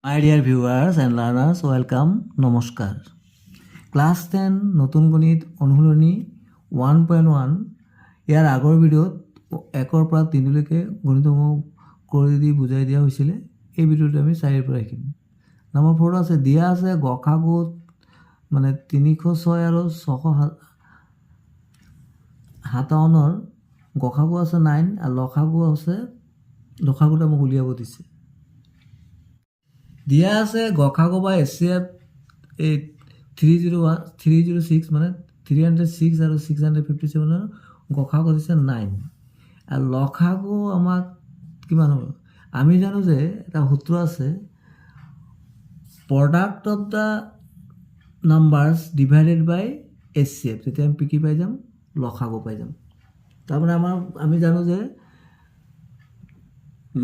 My dear viewers and learners welcome নমস্কাৰ। Class 10 নতুন গণিত অনুশীলনী 1.1 ইয়াৰ আগৰ ভিডিঅ'ত 1ৰ পৰা 3লৈকে গণিতসমূহ কৰি দি বুজাই দিয়া হৈছিলে। এই ভিডিঅ'টো আমি 4ৰ পৰা শিকিম। নম্বৰ 4 আছে দিয়া আছে গসাগু মানে 306 আৰু 657ৰ গসাগু আছে 9 আৰু লসাগুটা মোক উলিয়াব দিছে। দিয়া আছে গসাগু বা HCF 306 মানে 306 আৰু 657ৰ গসাগু দিছে 9 আৰু লসাগু আমাক কিমান হ'ব? আমি জানো যে এটা সূত্ৰ আছে product of the numbers divided by HCF, তেতিয়া আমি কি পাই যাম? লসাগু পাই যাম। তাৰমানে আমি জানো যে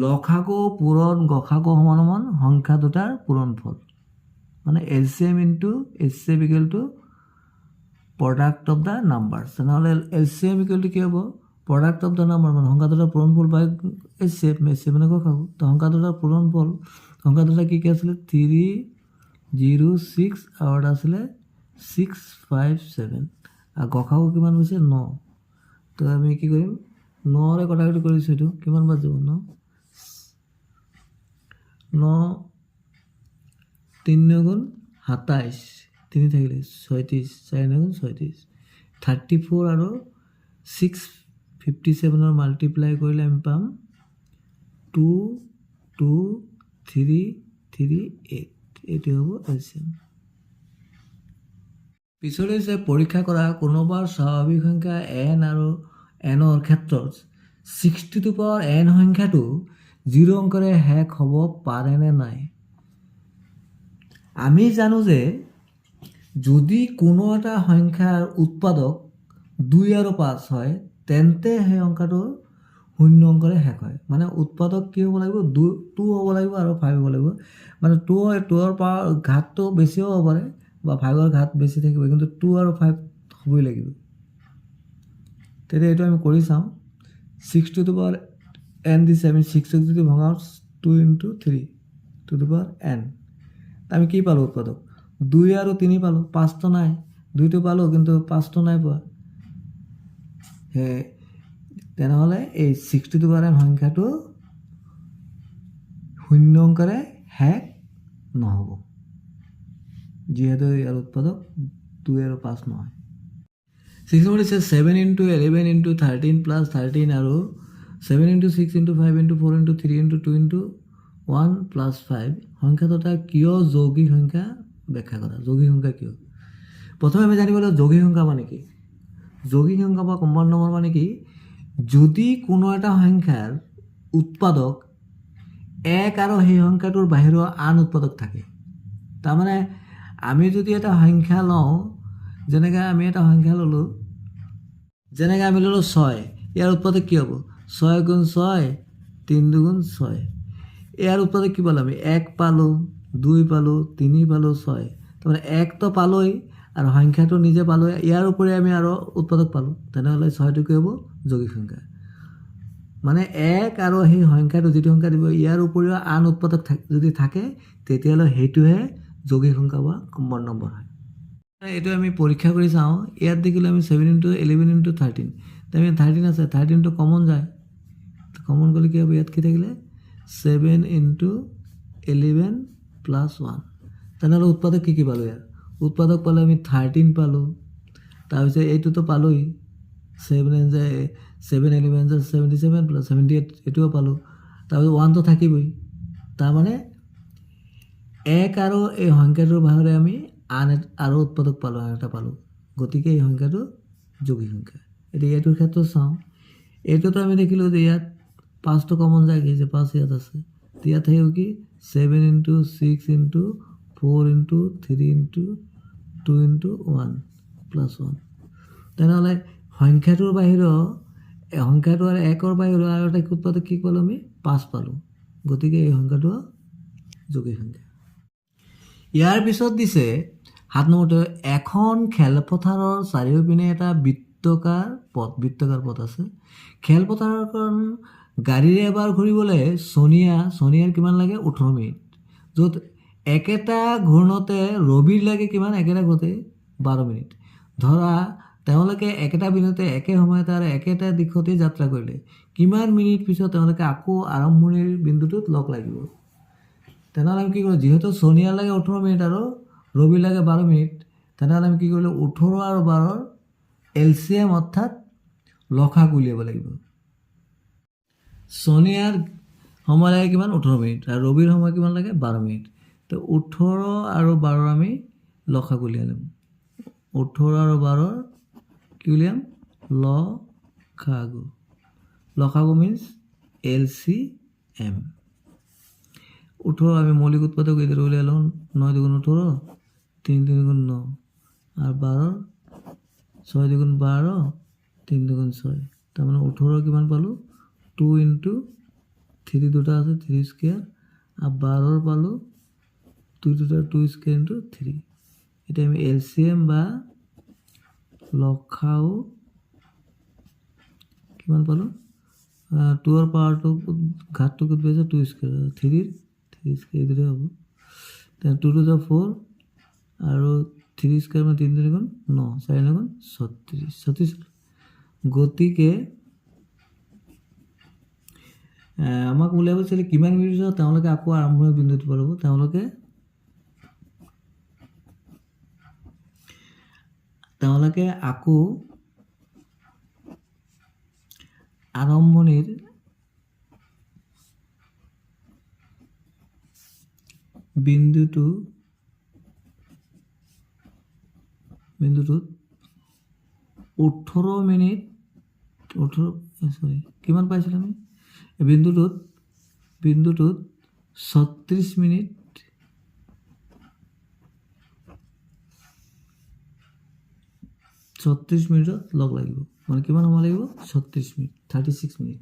লসাগু পূৰণ গসাগু সমান সমান সংখ্যা দুটাৰ পূৰণফল, মানে LCM into HCF equal to product of the numbers. তেনেহ'লে LCM ইকুৱেল টু কি হ'ব? প্ৰডাক্ট অফ দ্য নাম্বাৰ মানে সংখ্যা দুটাৰ পূৰণফল বাই HCF মানে গসাগু। তো সংখ্যা দুটাৰ পূৰণফল, সংখ্যা দুটা কি আছিলে? 306 আৰু এটা আছিলে 657 আৰু গসাগু কিমান হৈছে? 9। তো আমি কি কৰিম? 9ৰে কটাকটি কৰিছোঁ, এইটো কিমান বাজিব? 9 3 গুণ 27, 3 থাকিলে 36, 4 গুণ 36, 34 আৰু 657ৰ মাল্টিপ্লাই কৰিলে আমি পাম 22338। এইটো হ'ব LCM। পিছলৈ হৈছে পৰীক্ষা কৰা কোনোবা স্বাভাৱিক সংখ্যা n আৰু nৰ ক্ষেত্ৰত 60n সংখ্যাটো 0 অংকৰে শেষ হ'ব পাৰে নে নাই? আমি জানো যে যদি কোনো এটা সংখ্যাৰ উৎপাদক 2 আৰু 5 হয় তেন্তে সেই সংখ্যাটো 0 অংকৰে শেষ হয়। মানে উৎপাদক কি হ'ব লাগিব? 2 হ'ব লাগিব আৰু 5 হ'ব লাগিব। মানে 2ৰ ঘাতটো বেছিও হ'ব পাৰে বা 5ৰ ঘাত বেছি থাকিব, কিন্তু 2 আৰু 5 হ'বই লাগিব। তেতিয়া এইটো আমি কৰি চাওঁ। 6n দিছে, আমি 6ক যদি ভঙাওঁ 2 × 3 টু দি পাৱাৰ n, আমি কি পালোঁ? উৎপাদক 2 আৰু 3 পালোঁ, 5টো নাই। 2টো পালোঁ কিন্তু 5টো নাই পোৱা। তেনেহ'লে এই 60n সংখ্যাটো 0 অংকৰে শেষ নহ'ব, যিহেতু ইয়াৰ উৎপাদক 2 আৰু 5 নহয়। 6 নম্বৰ দিছে 7 × 11 × 13 + 13 আৰু 7 × 6 × 5 × 4 × 3 × 2 × 1 + 5 সংখ্যা দুটা কিয় যৌগিক সংখ্যা ব্যাখ্যা কৰা। যৌগিক সংখ্যা কিয়? প্ৰথমে আমি জানিব লাগিব যৌগিক সংখ্যা মানে কি। যৌগিক সংখ্যা বা কম্পাউণ্ড নম্বৰ মানে কি? যদি কোনো এটা সংখ্যাৰ উৎপাদক 1 আৰু সেই সংখ্যাটোৰ বাহিৰৰ আন উৎপাদক থাকে, তাৰমানে আমি যদি এটা সংখ্যা লওঁ, যেনেকৈ আমি এটা সংখ্যা ল'লোঁ, যেনেকৈ আমি ল'লোঁ 6, ইয়াৰ উৎপাদক কি হ'ব? 6 × 6 3 × 2 = 6। ইয়াৰ উৎপাদক কি পালোঁ? আমি 1 পালোঁ, 2 পালোঁ, 3 পালোঁ, 6। তাৰমানে 1টো পালোঁই আৰু সংখ্যাটো নিজে পালোঁ, ইয়াৰ উপৰি আমি আৰু উৎপাদক পালোঁ। তেনেহ'লে 6টো কি হ'ব? যৌগিক সংখ্যা। মানে 1 আৰু সেই সংখ্যাটো যিটো সংখ্যা দিব, ইয়াৰ উপৰিও আন উৎপাদক যদি থাকে তেতিয়াহ'লে সেইটোহে যৌগিক সংখ্যা বা কম্পাউণ্ড নম্বৰ হয়। এইটো আমি পৰীক্ষা কৰি চাওঁ। ইয়াত দেখিলোঁ আমি 7 × 11 × 13, আমি 13 আছে, 13টো কমন যায়। কমন গ'লে কি হ'ব? ইয়াত কি থাকিলে? 7 × 11 + 1। তেনেহ'লে উৎপাদক কি কি পালোঁ? ইয়াৰ উৎপাদক পালোঁ আমি 13 পালোঁ, তাৰপিছত এইটোতো পালোঁই, 7 11 77 + 78 এইটোও পালোঁ, তাৰপিছত 1টো থাকিবই। তাৰমানে 1 আৰু এই সংখ্যাটোৰ বাহিৰে আমি আৰু উৎপাদক পালোঁ, আন এটা পালোঁ। গতিকে এই সংখ্যাটো যৌগিক সংখ্যা। এতিয়া এইটোৰ ক্ষেত্ৰত চাওঁ। এইটোতো আমি দেখিলোঁ যে ইয়াত 5টো কমন যায়, কি যে 5 ইয়াত আছে। ইয়াত থাকিব কি? 7 × 6 × 4 × 3 × 2 × 1 + 1। তেনেহ'লে সংখ্যাটোৰ বাহিৰৰ সংখ্যাটো আৰু 1ৰ বাহিৰৰ আৰু এটা উৎপাদক কি পালোঁ? আমি 5 পালোঁ। গতিকে এই সংখ্যাটো যৌগিক সংখ্যা। ইয়াৰ পিছত দিছে 7 নম্বৰটো, এখন খেলপথাৰৰ চাৰিওপিনে এটা বৃত্তাকাৰ পথ আছে। খেলপথাৰখন গাড়ীৰে এবাৰ ঘূৰিবলৈ ছোনিয়াৰ কিমান লাগে? 18 মিনিট। য'ত একেটা ঘূৰ্ণতে ৰবিৰ লাগে কিমান একেটা ঘূৰোতে 12 মিনিট ধৰা তেওঁলোকে একেটা বিন্দুতে একে সময়তে আৰু একেটা দিশতেই যাত্ৰা কৰিলে কিমান মিনিট পিছত তেওঁলোকে আকৌ আৰম্ভণিৰ বিন্দুটোত লগ লাগিব তেনেহ'লে আমি কি কৰিলোঁ যিহেতু ছোনিয়াৰ লাগে 18 মিনিট আৰু ৰবিৰ লাগে 12 মিনিট তেনেহ'লে আমি কি কৰিলোঁ 18 আৰু 12ৰ এলচিএম অৰ্থাৎ লসাগু উলিয়াব লাগিব ছোনিয়াৰ সময় লাগে কিমান 18 মিনিট আৰু ৰবিৰ সময় কিমান লাগে 12 মিনিট তো 18 আৰু 12ৰ আমি লসাগু উলিয়াই ল'ম 18 আৰু 12ৰ কি উলিয়াম লসাগু মিন্স LCM 18 আমি মৌলিক উৎপাদক এদের উলিয়াই লওঁ 9 দুগুণ 18 3 দুগুণ 9 আর 12 6 দুগুণ 12 3 দুগুণ 6 তার মানে 18 কিমান পালো 2 ইন্টু 3 দুটা আছে 3 স্কোয়ার আর 12 পালো 2 দুটা 2 স্কোয়ার ইন্টু 3 এটা আমি LCM বা লসাগু কিমান পালো 2 এর পাওয়ারটো ঘাতটো কত পেয়েছে 2 স্কোয়ার 3 স্কোয়ার এদিকে হবে তাহলে 2 টু দা 4 আৰু 3 স্কোয়ার মানে 3 দুগুণ 9 4 গুণ 36 গতিকে আমাক উলিয়াব চাইলে কিমান মিনিট পিছত তেওঁলোকে আকৌ আৰম্ভণিৰ বিন্দুটো পাব তেওঁলোকে আকৌ আৰম্ভণিৰ বিন্দুটোত 18 মিনিট কিমান পাইছিলোঁ আমি বিন্দুটোত 36 মিনিটত লগ লাগিব মানে কিমান সময় লাগিব 36 মিনিট 36 মিনিট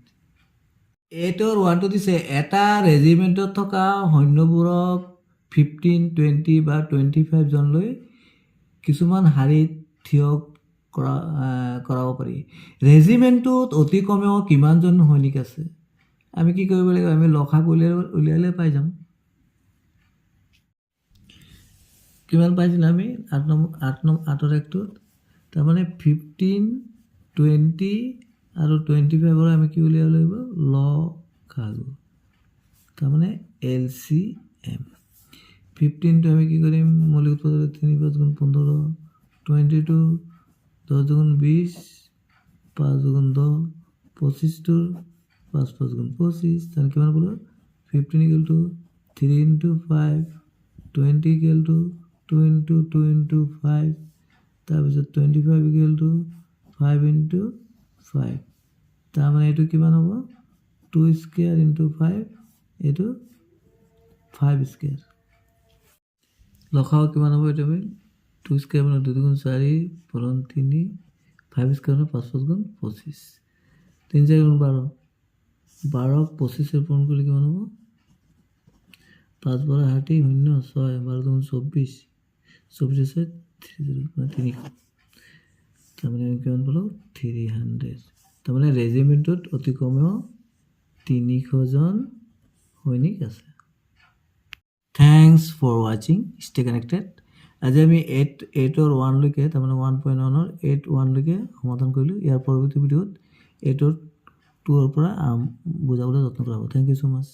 এইটোৰ ওৱানটো দিছে এটা ৰেজিমেণ্টত থকা সৈন্যবোৰক 15, 20 বা 25 জনলৈ কিছুমান শাৰীত থিয় কৰাব পাৰি ৰেজিমেণ্টটোত অতি কমেও কিমানজন সৈনিক আছে আমি কি কৰিব লাগিব আমি লসাগু উলিয়ালে পাই যাম কিমান পাইছিল আমি 8ৰ একটোত তাৰমানে 15, 20 আৰু 25ৰ আমি কি উলিয়াব লাগিব লসাগু তাৰমানে LCM 15টো আমি কি কৰিম মৌলিক উৎপাদক 3 5 গুণ 15 22 10 দুগুণ 20 5 দুগুণ 10 25টোৰ 5 5 গুণ 25 তাহলে কিমান পালো 15 equal to 3 into 5 20 equal to 2 into 2 into 5 তাৰপিছত 25 ইকুয়াল টু 5 ইন্টু 5 তাৰ মানে এইটো কিমান হ'ব 2 স্কয়ার ইন্টু 5 এইটো 5 স্কয়ার লসাগু কিমান হ'ব এইটো 2 স্কয়ার মানে 2 দুগুণ 4 পূৰণ 3 5 স্কয়ার মানে 5 5 গুণ 25 3 4 গুণ 12 12 25 এর পূরণ করলে কেমন হবো 5 12 60 0 6 12 দুগুণ 24 24 আছে 30 মানে 300 তার মানে আমি কেমন পেলাম 300 তার মানে রেজিমেন্টত অতি কমেও 300 জন সৈনিক আছে thanks for watching stay connected আজি আমি 8ৰ 1 লৈকে তাৰ মানে 1.1ৰ 8.1 লৈকে সমাধান কৰিলোঁ ইয়াৰ পৰৱৰ্তী ভিডিঅ'ত 8ৰ 2ৰ পৰা বুজাবলৈ যত্ন কৰা হ'ব থ্যাংক ইউ সো মাচ